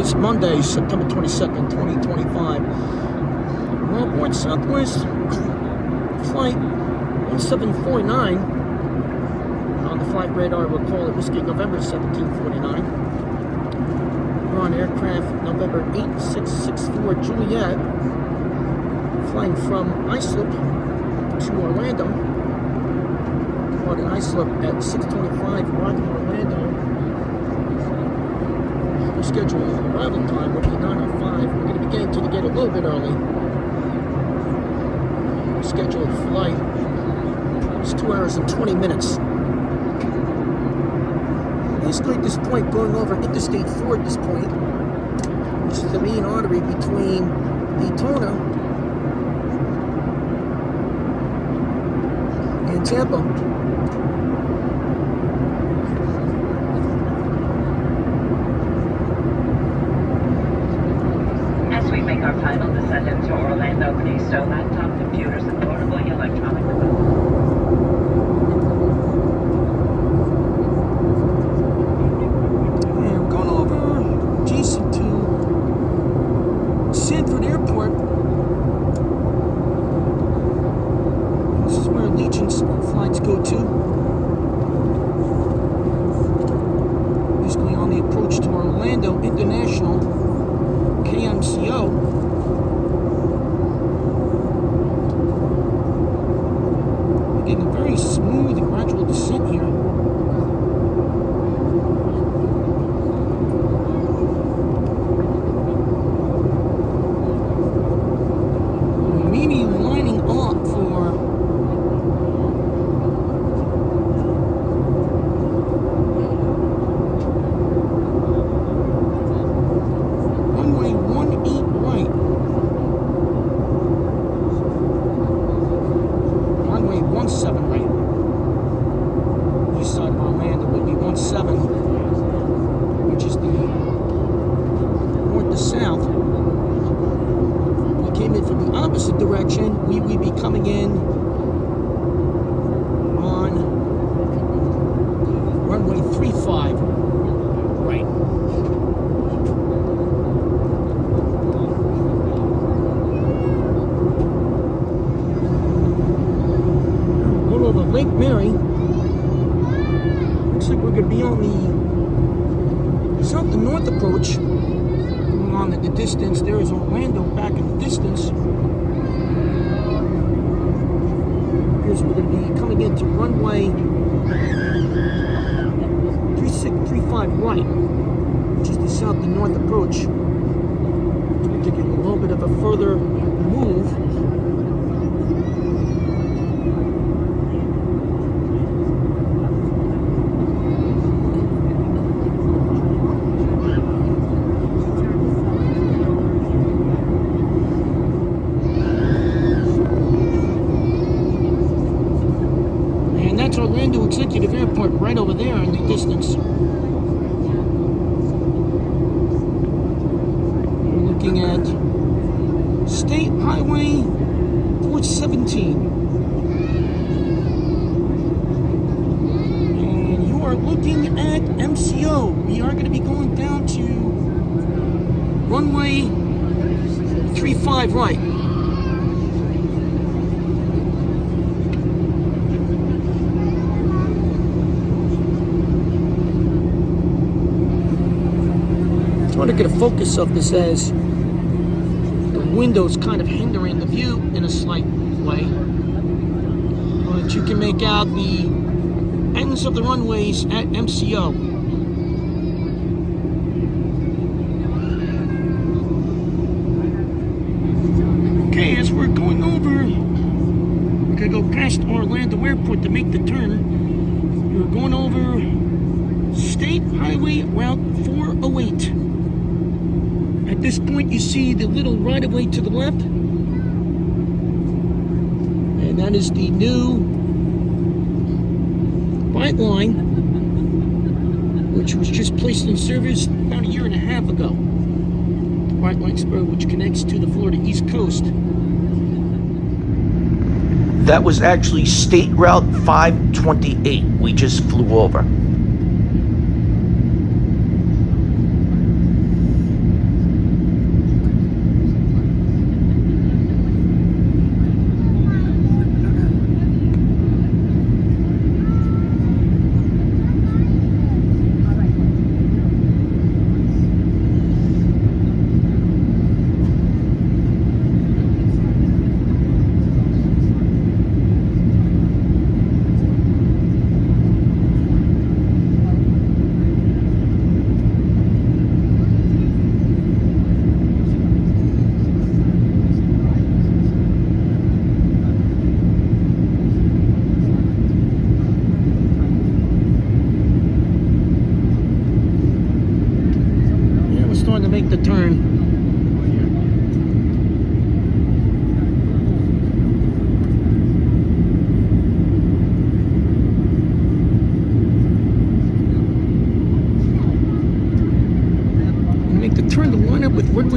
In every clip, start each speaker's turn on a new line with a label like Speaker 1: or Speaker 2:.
Speaker 1: is Monday, September 22nd, 2025. We're aboard Southwest Flight 1749. On the flight radar, we'll call it Whiskey November 1749. We're on aircraft November 8664 Juliet, flying from Islip to Orlando. We're in Islip at 6:25, arriving in Orlando. The scheduled arrival time will be 9:05. We're going to be getting to the gate a little bit early. The scheduled flight is 2 hours and 20 minutes. Basically at this point, going over Interstate 4 at this point, which is the main artery between Daytona and Tampa.
Speaker 2: As we make our final descent into Orlando, please stow laptop, computers, and portable electronic devices.
Speaker 1: Flights go to. Basically on the approach to Orlando International KMCO. We're getting a very smooth and gradual descent here. Maybe lining up for Runway 18 right. Runway 17 right. East side of Orlando would be 17, which is the north to south. If we came in from the opposite direction, we would be coming in on runway 35 right. Lake Mary. Looks like we're going to be on the south to north approach. Going on in the distance, there is Orlando back in the distance. Here's we're going to be coming into runway 3635 right, which is the south to north approach. So we're taking a little bit of a further move. That's Orlando Executive Airport right over there in the distance. We're looking at State Highway 417. And you are looking at MCO. We are going to be going down to runway 35 right. I want to get a focus of this as the window's kind of hindering the view in a slight way. But you can make out the ends of the runways at MCO. Okay, as we're going over, we're going to go past Orlando Airport to make the turn. We're going over State Highway Route 408. At this point, you see the little right-of-way to the left, and that is the new White Line, which was just placed in service about a year and a half ago. The White Line spur, which connects to the Florida East Coast.
Speaker 3: That was actually State Route 528 we just flew over.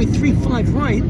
Speaker 1: runway 35 right.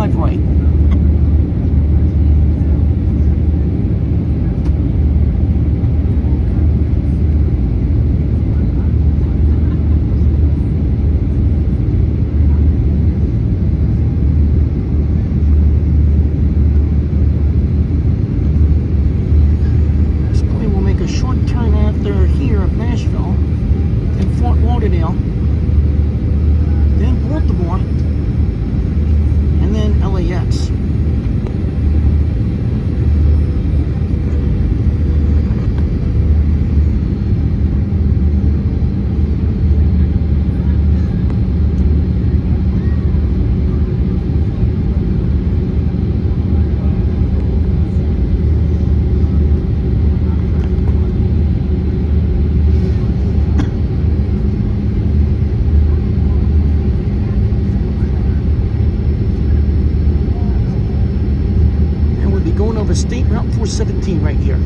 Speaker 1: Right. This plane will make a short turn after here at Nashville, then Fort Lauderdale, then Baltimore, and then LAX. Going over State Route 417 right here.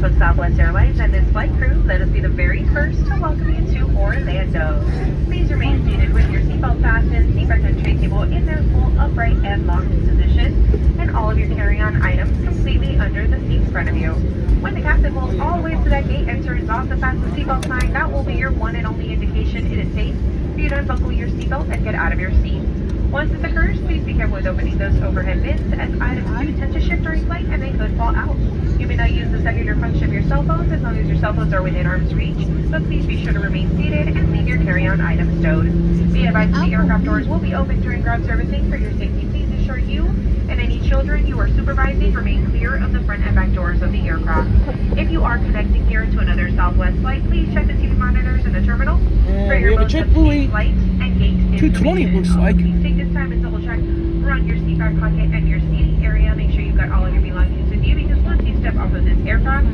Speaker 2: of Southwest Airlines and this flight crew, let us be the very first to welcome you to Orlando. Please remain seated with your seatbelt fastened, seatbelt and tray table in their full upright and locked position, and all of your carry-on items completely under the seat in front of you. When the captain pulls all the way to that gate and turns off the fasten seatbelt sign, that will be your one and only indication it is safe for you to unbuckle your seatbelt and get out of your seat. Once this occurs, please be careful with opening those overhead bins, as items do tend to shift during flight and they could fall out. You may now use the cellular function of your cell phones as long as your cell phones are within arm's reach, but please be sure to remain seated and leave your carry-on items stowed. Be advised that the aircraft doors will be open during ground servicing. For your safety, please ensure you and any children you are supervising remain clear of the front and back doors of the aircraft. If you are connecting here to another Southwest flight, please check the TV monitors in the terminal for
Speaker 1: We
Speaker 2: your
Speaker 1: have a
Speaker 2: most
Speaker 1: JetBlue
Speaker 2: up-to-date flight and gate
Speaker 1: 220 it looks like.
Speaker 2: Please take this time and double check around your seat back pocket and your seating area. Make sure you've got all of your belongings with you, because once you step off of this aircraft,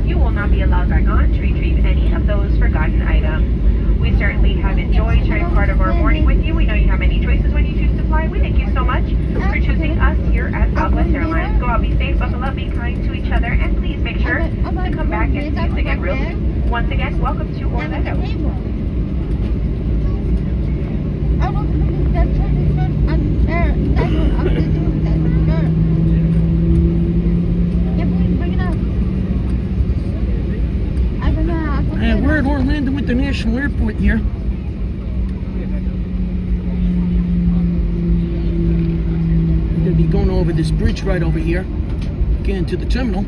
Speaker 2: you will not be allowed back on to retrieve any of those forgotten items. We certainly have enjoyed sharing part of our morning with you. We know you have many choices when you choose to fly. We thank you so much for choosing us here at Southwest Airlines. Go out, be safe, buckle up, be kind to each other, and please make sure to come back and see us again real soon. Once again, welcome to Orlando.
Speaker 4: I want to bring that tradition and there. That's what I'm going to do with that. Sure. Yeah, please bring it up. I don't know.
Speaker 1: We're at Orlando International Airport here. We're going to be going over this bridge right over here, getting to the terminal.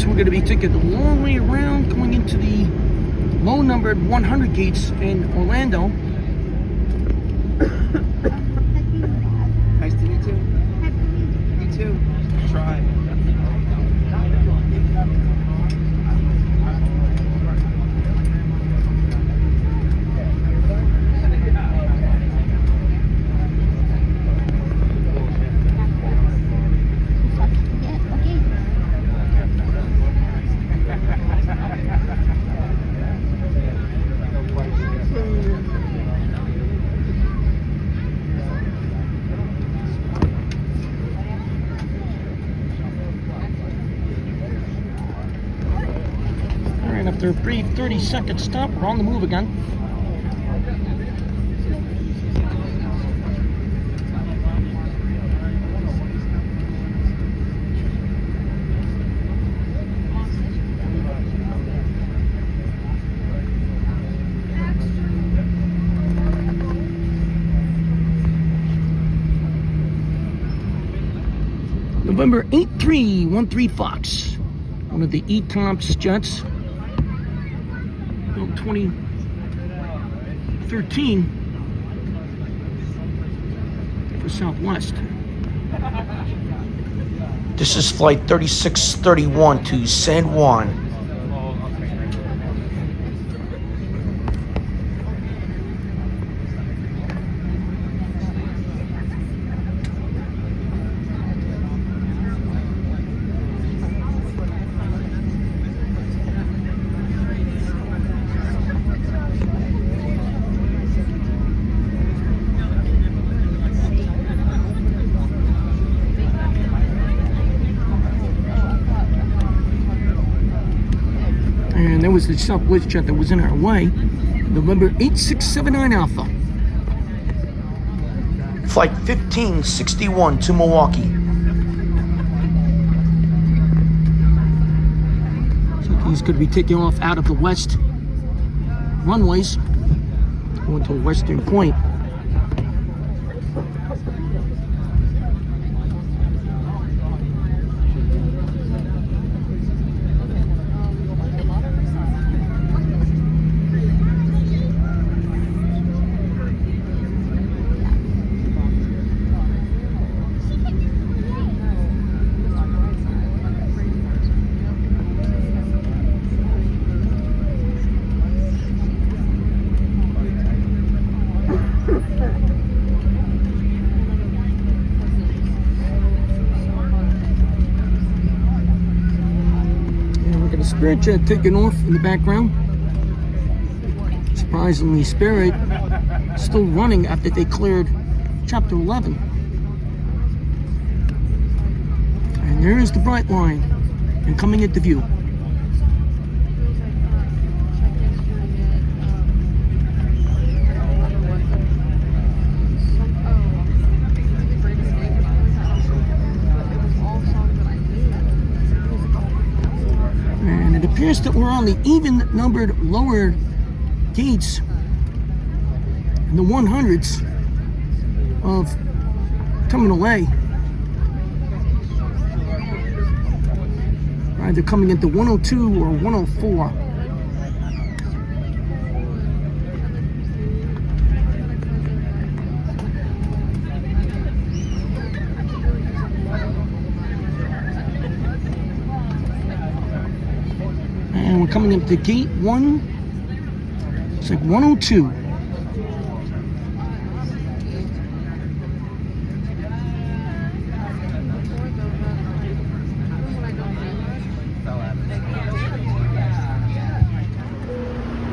Speaker 1: We're going to be taking the long way around, going into the low numbered 100 gates in Orlando.
Speaker 5: Nice to meet you. You too. Try.
Speaker 1: After a brief 30-second stop, we're on the move again. November 8313 Fox, one of the E-Tops jets. 2013 for Southwest.
Speaker 3: This is flight 3631 to San Juan.
Speaker 1: was the Southwest jet that was in our way. November 8679 Alpha.
Speaker 3: Flight 1561 to Milwaukee.
Speaker 1: So he's going to be taking off out of the west runways, going to a western point. Spirit jet taking off in the background. Surprisingly, Spirit still running after they cleared Chapter 11. And there is the bright line and coming into view. And it appears that we're on the even numbered lower gates in the 100s of Terminal A. Either coming into 102 or 104. And we're coming up to gate 1. It's like 102.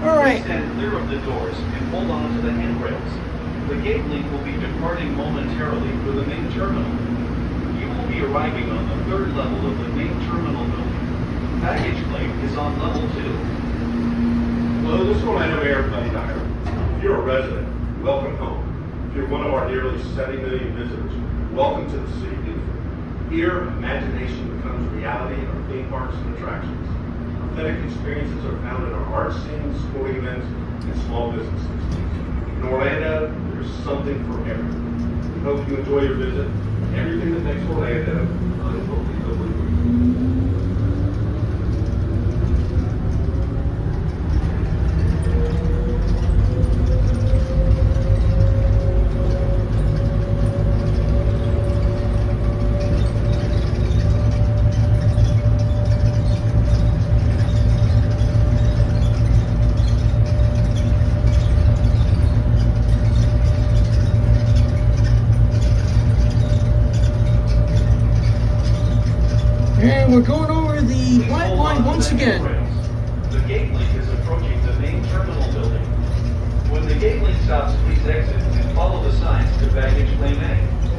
Speaker 3: All right.
Speaker 6: Stand clear of the doors and hold on to the handrails. The gate link will be departing momentarily for the main terminal. You will be arriving on the 3rd level of the main terminal building. Baggage claim is on level 2.
Speaker 7: Hello, this is Orlando Airplane Diner. If you're a resident, welcome home. If you're one of our nearly 70 million visitors, welcome to the city of Newford. Here, imagination becomes reality in our theme parks and attractions. Authentic experiences are found in our art scenes, sporting events, and small businesses. In Orlando, there's something for everyone. We hope you enjoy your visit. Everything that makes Orlando unbelievably great.
Speaker 1: And we're going over the white line once again.
Speaker 6: The gate link is approaching the main terminal building. When the gate link stops, please exit and follow the signs to baggage claim A.